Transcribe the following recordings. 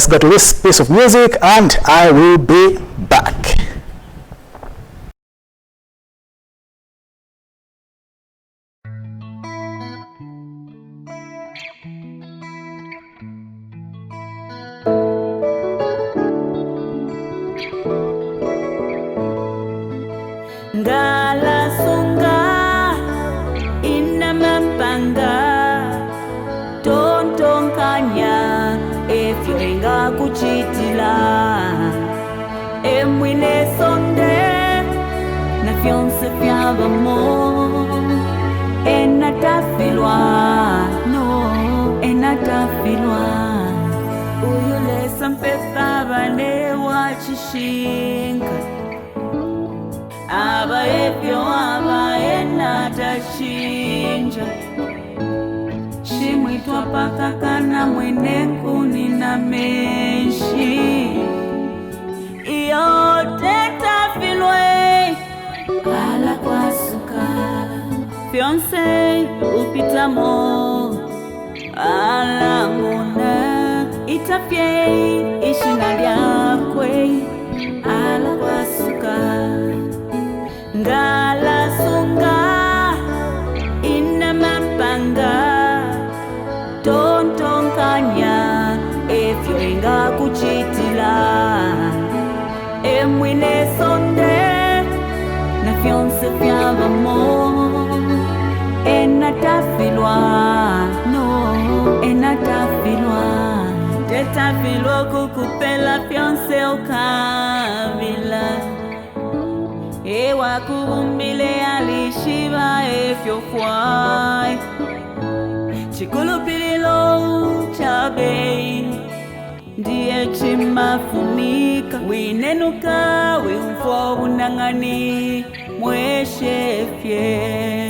Let's go to this piece of music and I will be back. Ngala sunga inamapanga tontonkanya efyoenga kuchitila emwine sonde na fyonse fyabamo enatafilwa no enatafilwa uyulesa mpesa bane wachishinga aba ebyo aba enatachinja shimwitwa pakakana mwene nkuni na menshi iyo tetafilwe ala kwasuka fyonse upitamo ala muna itafye ishina lyakwe ala kwasuka ngala sunga inamapanga tontonkanya efyoenga kuchitila emwine sonde na fyonse fyabamo enatafilwa no enatafilwa tetafilwa kukupela fyonse ukavila ewa kubumbile alishiba efyokwai chikulupililo chabe ndiye chimafunika winenuka wimfo unangani mweshefye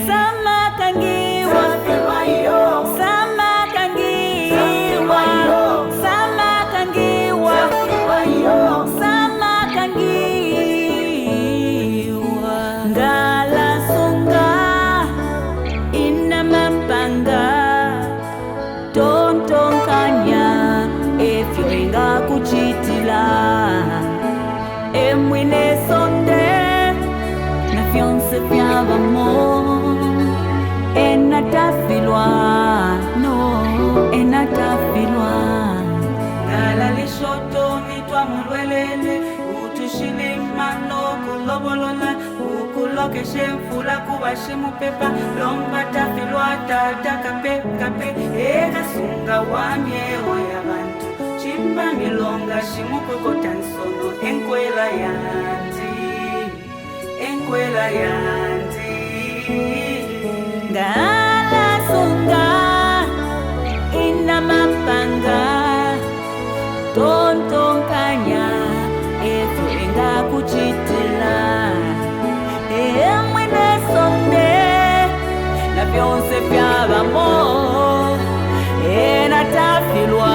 samakangiwa samakangiwa samakangiwa ngala sunga inamapanga tontonkanya efyoenga kuchitila emwine sonde na fyonse fyabamo enatafilwa no enatafilwa ngala lishoto mitwa mulwelele utushilimano kulobolola ukuloke shemfula kuba shimupepa lomba tafilwa tata kape kape sunga wamyeho yabantu chimba milonga shimukokota nsono enkwela yanti ngala sunga inamapanga tontonkanya efyoenga kuchitila emwine sonde na fyonse fyabamo enatafilwa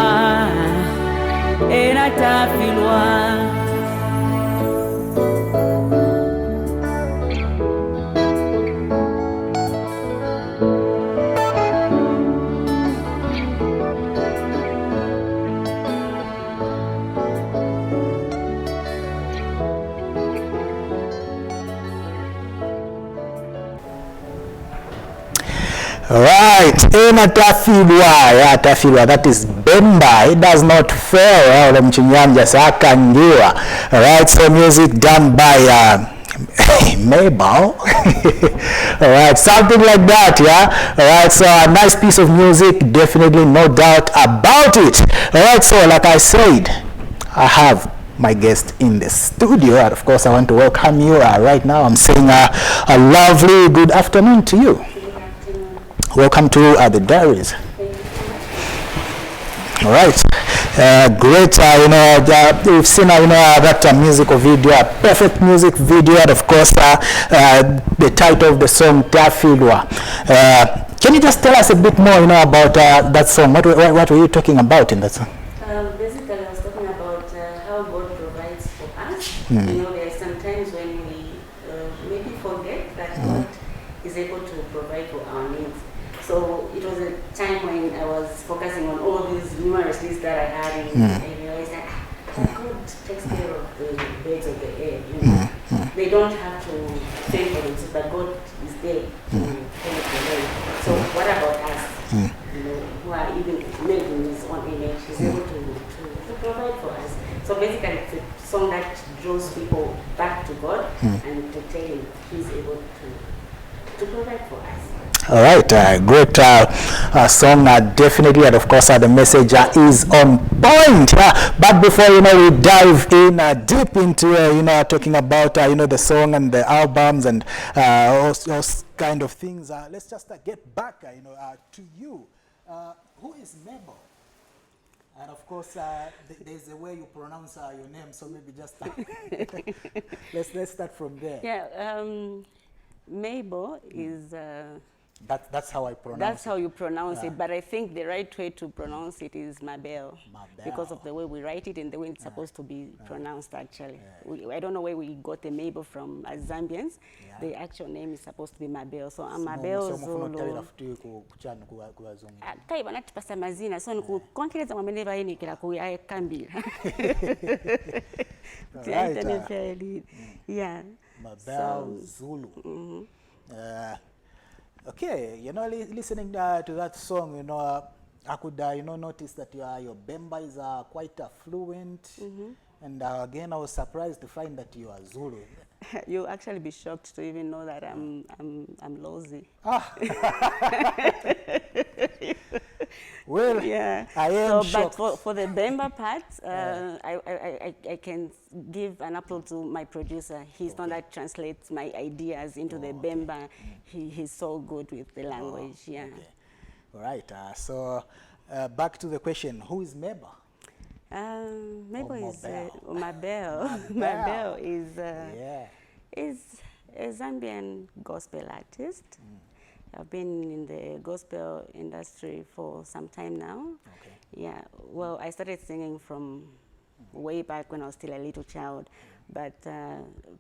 Right, tafilwa, that is bemba, it does not fail. Right, so music done by Mabel. Alright, something like that, yeah. Alright, so a nice piece of music, definitely, no doubt about it. Alright, so like I said, I have my guest in the studio, and of course I want to welcome you. Right now I'm saying a lovely good afternoon to you. Welcome to the Diaries. All right, great. We've seen that musical video, a perfect music video, and of course the title of the song Tafilwa. Can you just tell us a bit more, about that song? What were you talking about in that song? Basically, I was talking about how God provides for us. There are sometimes when we maybe forget that God is able to provide for our needs. So it was a time when I was focusing on all these numerous lists that I had, and I realized don't have to fend for themselves, but God is there to help them. So what about us? You know, who are even made in His own image, He's able to provide for us. So basically, it's a song that draws people back to God and to tell Him He's able to provide for us. All right, great song, definitely, and of course the message is on point. But before we dive in deep into talking about the song and the albums and all those kind of things, let's just get back to you. Who is Mabel? And of course, there's a way you pronounce your name, so maybe just let's start from there. Yeah, Mabel is. That's how I pronounce That's it. how you pronounce it, but I think the right way to pronounce it is Mabel, because of the way we write it and the way it's supposed to be pronounced, actually. I don't know where we got the Mabel from as Zambians. The actual name is supposed to be Mabel. So I'm Mabel Zulu. Kai banatipasa mazina, so nikukonkereza mwamene bayinikira ku ayekambira. Yeah. Mabel Zulu. Okay, listening to that song, I could, notice that your Bemba is quite fluent. And again, I was surprised to find that you are Zulu. You'll actually be shocked to even know that I'm Lozi. Well, yeah, I am shocked. But for the Bemba part, I can give an apple to my producer. He's the one that translates my ideas into the Bemba. He's so good with the language. Yeah. Okay. All right. So back to the question: who is Mabel? Mabel is Mabel. Mabel is a Zambian gospel artist. I've been in the gospel industry for some time now. Okay. Yeah, well, I started singing from way back when I was still a little child, but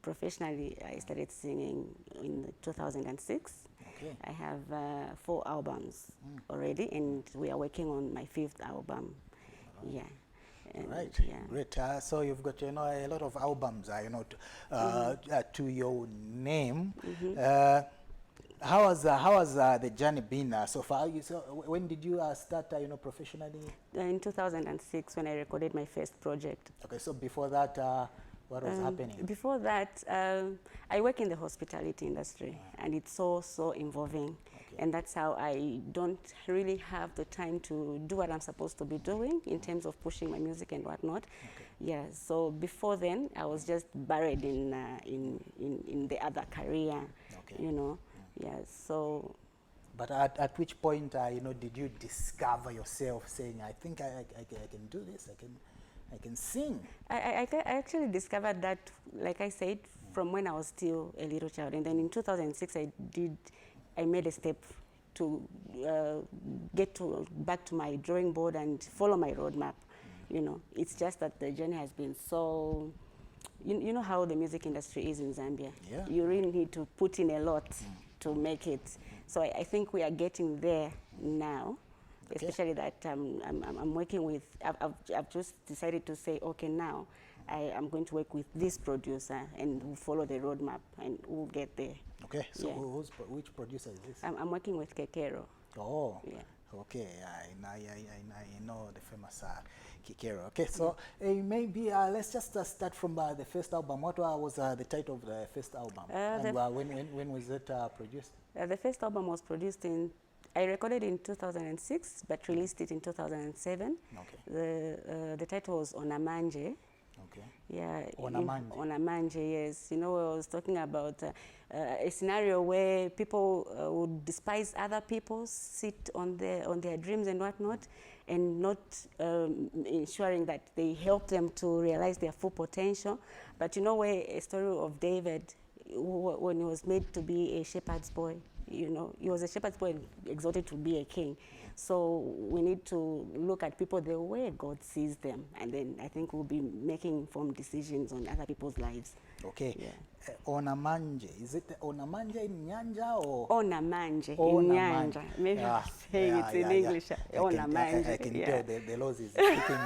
professionally I started singing in 2006. Okay. I have 4 albums already, and we are working on my 5th album. Yeah. And right. Yeah. Great. So you've got a lot of albums to your name. How has the journey been so far? So when did you start, professionally? In 2006, when I recorded my first project. Okay, so before that, what was happening? Before that, I work in the hospitality industry, and it's so involving. Okay. And that's how I don't really have the time to do what I'm supposed to be doing in terms of pushing my music and whatnot. Okay. Yeah, so before then, I was just buried in the other career, okay. Yeah, so. But at which point, did you discover yourself saying, I think I can do this, I can sing? I actually discovered that, like I said, from when I was still a little child. And then in 2006, I made a step to get back to my drawing board and follow my roadmap. It's just that the journey has been so. You know how the music industry is in Zambia. Yeah. You really need to put in a lot to make it. So I think we are getting there now, especially that I'm working with. I've just decided to say, okay, now I'm going to work with this producer, and we'll follow the roadmap, and we'll get there. Okay. So which producer is this? I'm working with Kekero. Oh. Yeah. Okay. I know the famous Kikero. Okay, so maybe let's just start from the first album. What was the title of the first album? And when was it produced? The first album was produced I recorded in 2006, but released it in 2007. Okay. The title was Onamanje. Okay. Yeah. Onamanje. Onamanje, yes. I was talking about a scenario where people would despise other people, sit on their dreams and whatnot, and not ensuring that they help them to realize their full potential. But where a story of David, when he was made to be a shepherd's boy, he was a shepherd's boy exalted to be a king. So we need to look at people the way God sees them, and then I think we'll be making informed decisions on other people's lives. Okay. Yeah. Onamanje, is it Onamanje in Nyanja or? Onamanje in Onamanje. Nyanja. Maybe Yeah, I'm saying it's in English. Onamanje. I can yeah. tell the laws is kicking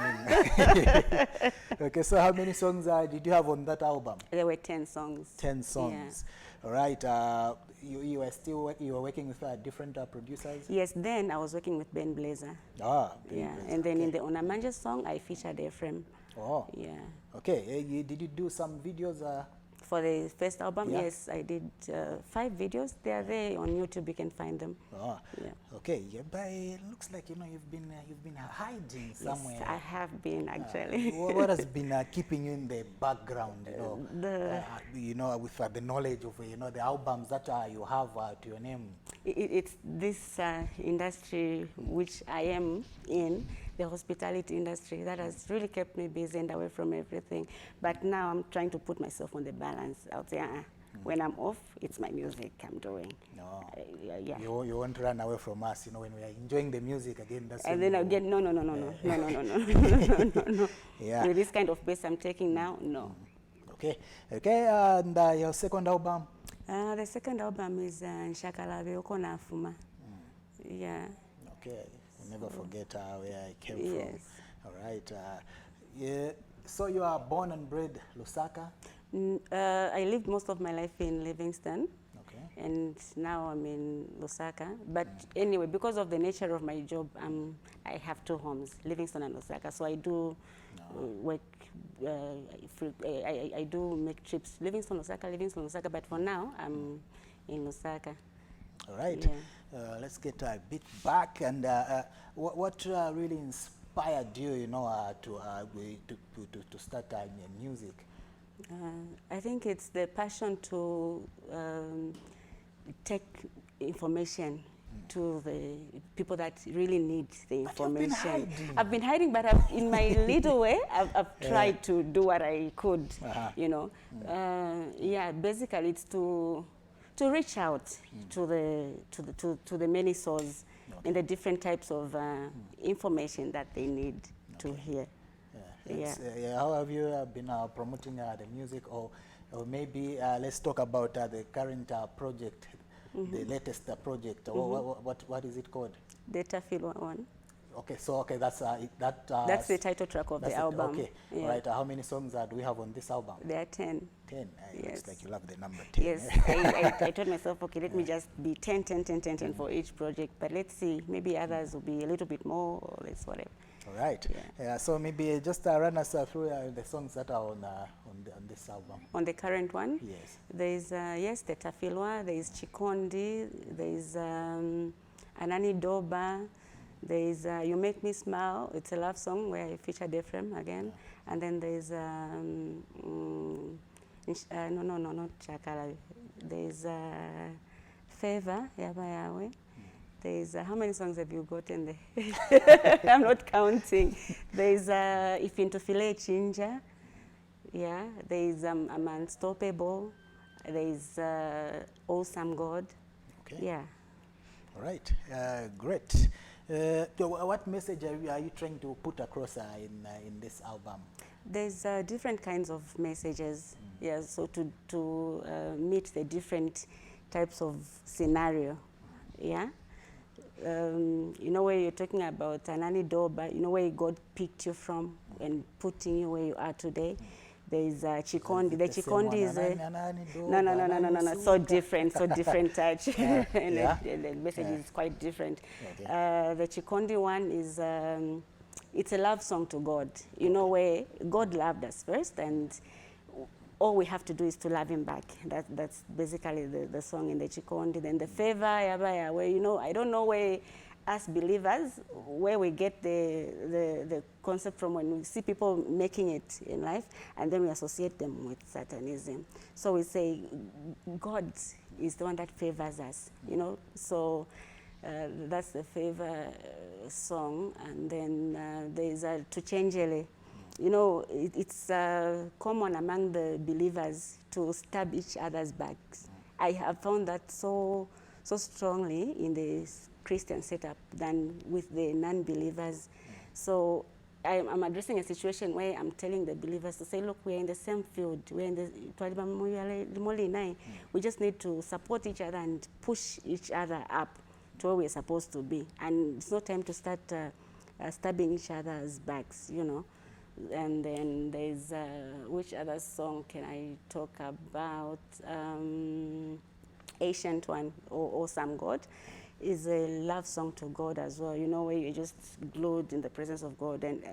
in. Okay, so how many songs did you have on that album? There were 10 songs. 10 songs. Yeah. All right. You were working with different producers? Yes, then I was working with Ben Blazer. Ah, yeah, and then in the Onamanje song, I featured Ephraim. Oh. Yeah. Okay. Did you do some videos? For the first album, Yeah. yes, I did 5 videos. They are there on YouTube. You can find them. Oh. Yeah. Okay. Yeah, but it looks like you've been hiding somewhere. Yes, I have been actually. What has been keeping you in the background? With the knowledge of the albums that you have to your name. It's this industry which I am in, the hospitality industry, that has really kept me busy and away from everything. But now I'm trying to put myself on the balance. I'll say, when I'm off, it's my music I'm doing. No. Yeah. You won't run away from us, when we are enjoying the music again. That's and then again, no. No. Yeah. With this kind of pace I'm taking now, no. Okay. And your second album? The second album is Nshakalabe Oko Nafuma. Yeah. Okay. We'll never forget where I came Yes. from. All right. Yeah. So you are born and bred Lusaka? I lived most of my life in Livingston. Okay. And now I'm in Lusaka. But anyway, because of the nature of my job, I have 2 homes, Livingston and Lusaka. So I do work, I do make trips, Livingston, Lusaka, but for now, I'm in Lusaka. All right. Yeah. Let's get a bit back. And what really inspired you, to start music? I think it's the passion to take information to the people that really need the information. I've been hiding, but in my little way, I've tried to do what I could, Yeah, basically it's to reach out to the many sources and the different types of information that they need to hear. How have you been promoting the music, or maybe let's talk about the current project, the latest project. What is it called? Data Feel One. Okay, so that's that's the title track of the album. Okay, yeah. All right. How many songs do we have on this album? There are 10. 10. Yes. Looks like you love the number 10. Yes, I told myself, okay, let me just be 10 for each project. But let's see, maybe others will be a little bit more or less, whatever. All right. Yeah. So maybe just run us through the songs that are on this album. On the current one? Yes. There is, the Tafilwa, there is Chikondi, there is Anani Doba, there is You Make Me Smile. It's a love song where I featured Ephraim again. And then there is, not Chakala. There is Favor, Yaba Yawe. There's, how many songs have you gotten there? I'm not counting. There's If Into Filet Chinja. Yeah. There's I'm Unstoppable. There's Awesome God. Okay. Yeah. All right. Great. So what message are you trying to put across in this album? There's different kinds of messages. Yeah. So to meet the different types of scenario. Yeah. Where you're talking about Anani Doba, where God picked you from and putting you where you are today. There is Chikondi. The Chikondi is no. So different touch. And the message is quite different. Okay. The Chikondi one is, it's a love song to God. Where God loved us first, and all we have to do is to love him back. That's basically the song in the Chikondi. Then the Favor, Yabaya, where, I don't know where us believers, where we get the concept from when we see people making it in life, and then we associate them with Satanism. So we say, God is the one that favors us, So that's the Favor song. And then there's a Tuchenjele. It's common among the believers to stab each other's backs. I have found that so strongly in the Christian setup than with the non-believers. So I'm addressing a situation where I'm telling the believers to say, look, we're in the same field. We're in the, we just need to support each other and push each other up to where we're supposed to be. And it's not time to start stabbing each other's backs, you know. And then there's, which other song can I talk about? Ancient One, or Some God, is a love song to God as well, you know, where you're just glued in the presence of God. And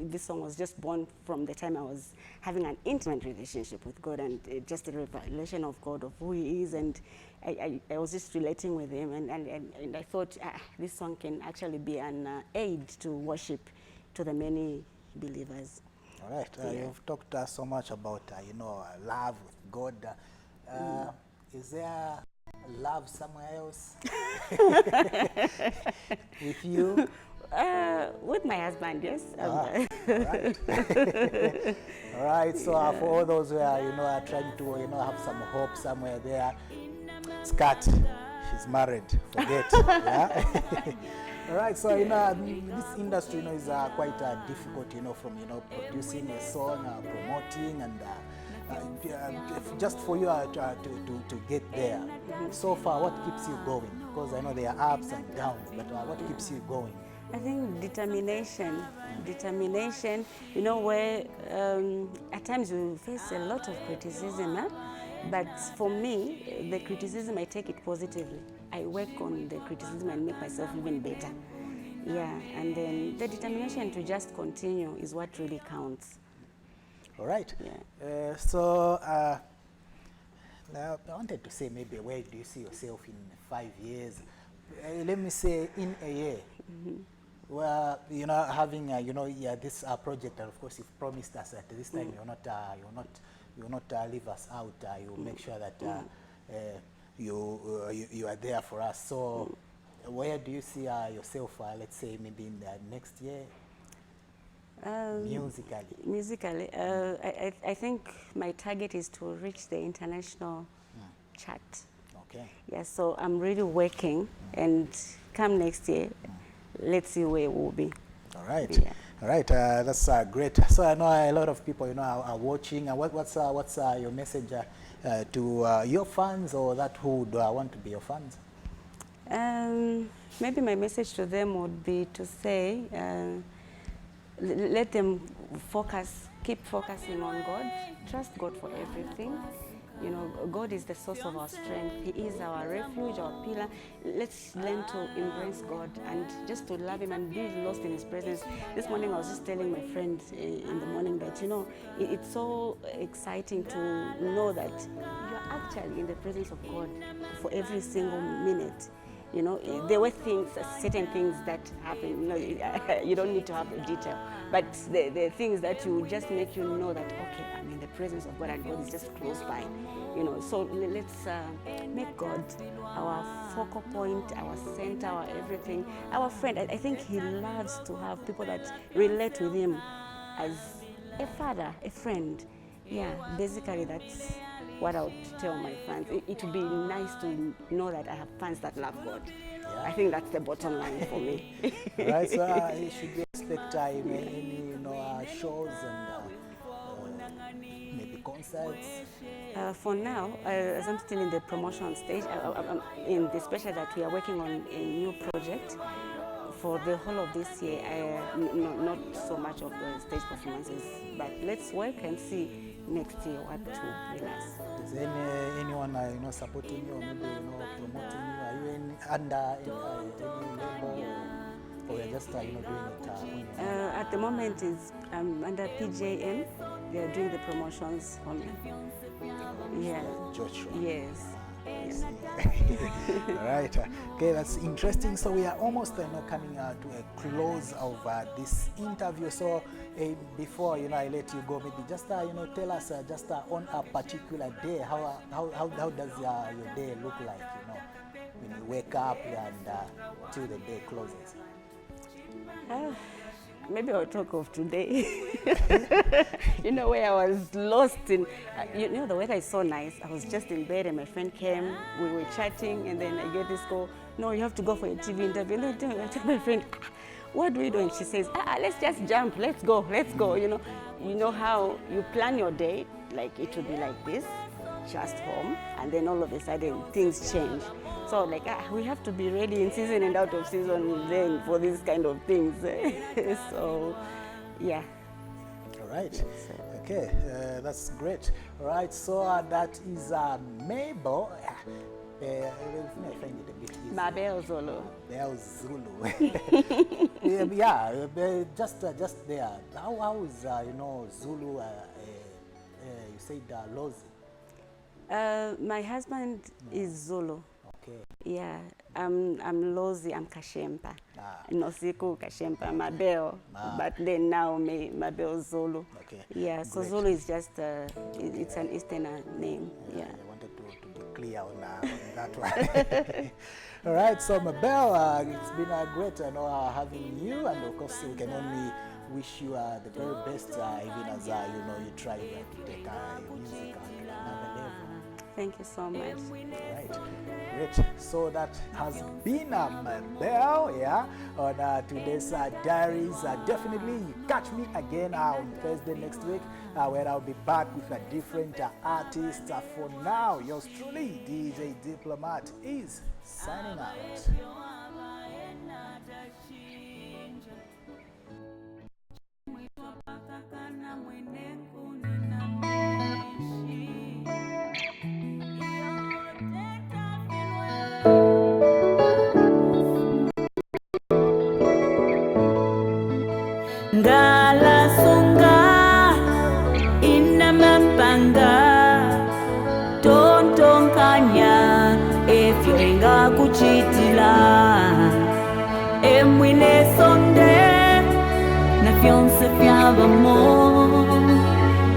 this song was just born from the time I was having an intimate relationship with God, and just a revelation of God, of who He is. And I was just relating with Him, and I thought this song can actually be an aid to worship to the many believers. All right. You've talked so much about, you know, love with God. Is there love somewhere else with you? With my husband, yes. All right. All right. So for all those who are, you know, are trying to, you know, have some hope somewhere there, Scat, she's married. Forget. Yeah. All right. So, you know, this industry, you know, is quite difficult, you know, from, you know, producing a song, promoting, and just for you to get there. So far, what keeps you going? Because I know there are ups and downs, but what keeps you going? I think determination. Determination, you know, where at times you face a lot of criticism, but for me, the criticism, I take it positively. I work on the criticism and make myself even better. Yeah, and then the determination to just continue is what really counts. All right. Yeah. Now I wanted to say, maybe, where do you see yourself in 5 years? Let me say in a year. Well, you know, having you know, this project, and of course, you've promised us that this time you'll not leave us out. You'll make sure that you are there for us. So, where do you see yourself? Let's say maybe in the next year. Musically, I think my target is to reach the international chart. Okay. Yeah, so I'm really working, and come next year, let's see where it will be. All right. Yeah. All right. That's great. So I know a lot of people, you know, are watching. What's your message to your fans, or that who would want to be your fans? Maybe my message to them would be to say, let them focus, keep focusing on God, trust God for everything. You know, God is the source of our strength. He is our refuge, our pillar. Let's learn to embrace God and just to love Him and be lost in His presence. This morning I was just telling my friend in the morning that, you know, it's so exciting to know that you're actually in the presence of God for every single minute. You know, there were things, certain things that happen, you know, you don't need to have the detail, but the things that will just make you know that, okay, I'm in the presence of God and God is just close by, you know. So let's make God our focal point, our center, our everything, our friend. I think He loves to have people that relate with Him as a father, a friend. Yeah, basically that's what I would tell my fans. It would be nice to know that I have fans that love God. Yeah. I think that's the bottom line for me. Right, so should we expect any, you know, shows and maybe concerts? For now, as I'm still in the promotion stage, I'm in the special that we are working on a new project. For the whole of this year, not so much of the stage performances, but let's work and see next year what to bring us. Is anyone you know, supporting you, or maybe, you know, promoting you? Are you under any label, or you're just you know, doing it on your own? At the moment, is under PJM. They are doing the promotions only. Yeah. Joshua. Yes. Yes. All right. Okay, that's interesting. So we are almost coming to a close of this interview. So before, you know, I let you go, maybe just you know, tell us just on a particular day, how does your day look like? You know, when you wake up and till the day closes. Maybe I'll talk of today. You know, where I was lost in, you know, the weather is so nice. I was just in bed and my friend came, we were chatting, and then I get this call, no, you have to go for a TV interview. And then I tell my friend, what do we do? And she says, let's just jump, let's go, you know how you plan your day, like it would be like this, just home, and then all of a sudden things change. So like, we have to be ready in season and out of season then for these kind of things. So, yeah. All right. Okay, that's great. All right, so that is Mabel. Marble Zulu. Mabel Zulu. Yeah, just there. How is you know, Zulu? You said Lozi. My husband is Zulu. Okay. Yeah, I'm Lozi, I'm Kashempa. Nosiku Kashempa, Mabel, but then now Mabel Zulu. Okay. Yeah, so Great. Zulu is just, it's an Eastern name. Yeah. I wanted to be clear on that one. All right, so Mabel, it's been great having you, and of course we can only wish you the very best, even as you know, you try to take your music to another level. Thank you so much. All right, great. So that has been Mabel, yeah, on today's Diaries. Definitely catch me again on Thursday next week, where I'll be back with a different artist. For now, yours truly, DJ Diplomat, is signing out. Ngala songa ina mampanga tontonkanya efyenga kuchitila emwine sonde na fyonse fyabamo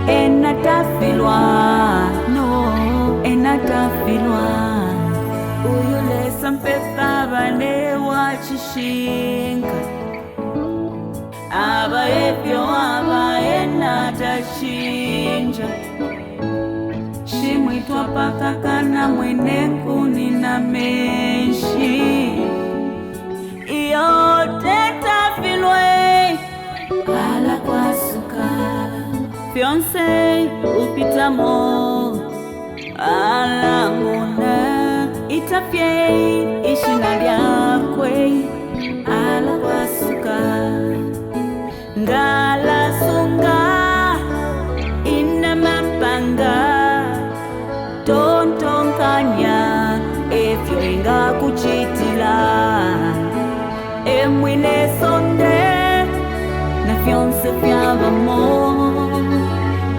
enatafilwa enatafilwa uyulesa mpesa bane wachishinga aba ebyo aba enatachinja shimwitwa pakakana mwene kuni na menshi iyo tetafilwe ala kwasuka fyonse upitamo ala nguna itafye ishina lyakwe ala kwasuka ngala sunga ina mampanga tontonkanya efyenga kuchitila emwine sonde na fyonse fyabamo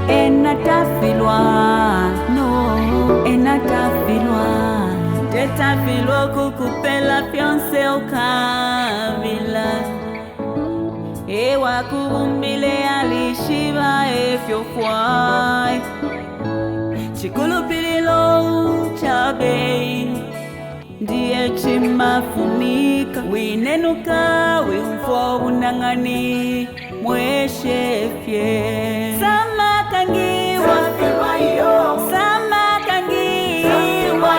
enatafilwa enatafilwa tetafilwa kukupela fyonse ukavila ewa kubumbile alishiba efyo fwai chikulupililo chabe ndiye chimafunika winenuka wimfwa unangani mweshefye samakangiwa samakangiwa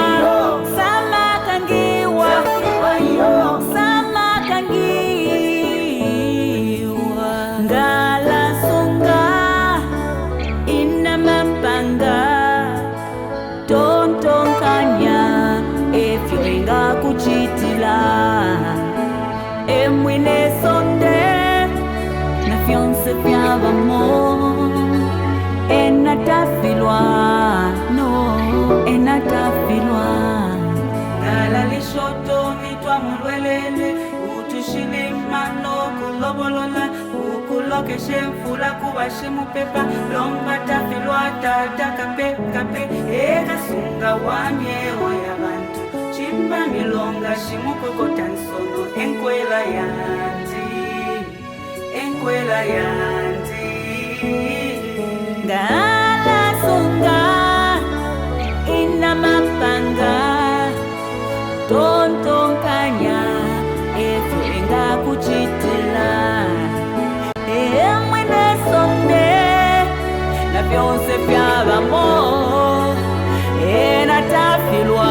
samakangiwa ngala songa ina mampanga tontonkanya efyenga kuchitila emwine sonde na fyonse fyabamo enatafilwa enatafilwa ngala lishoto mitwa mulwelele utushilimano kulobolola ukulokeshe mfula kubashimu pepa lomba tafilwa tata kape ekasunga wamyewo yabantu chimba milonga shimukokota nsono enkwela yanti ngala sunga ina mapanga tontonkanya efyenga kuchitila fyonse fyabamo enatafilwa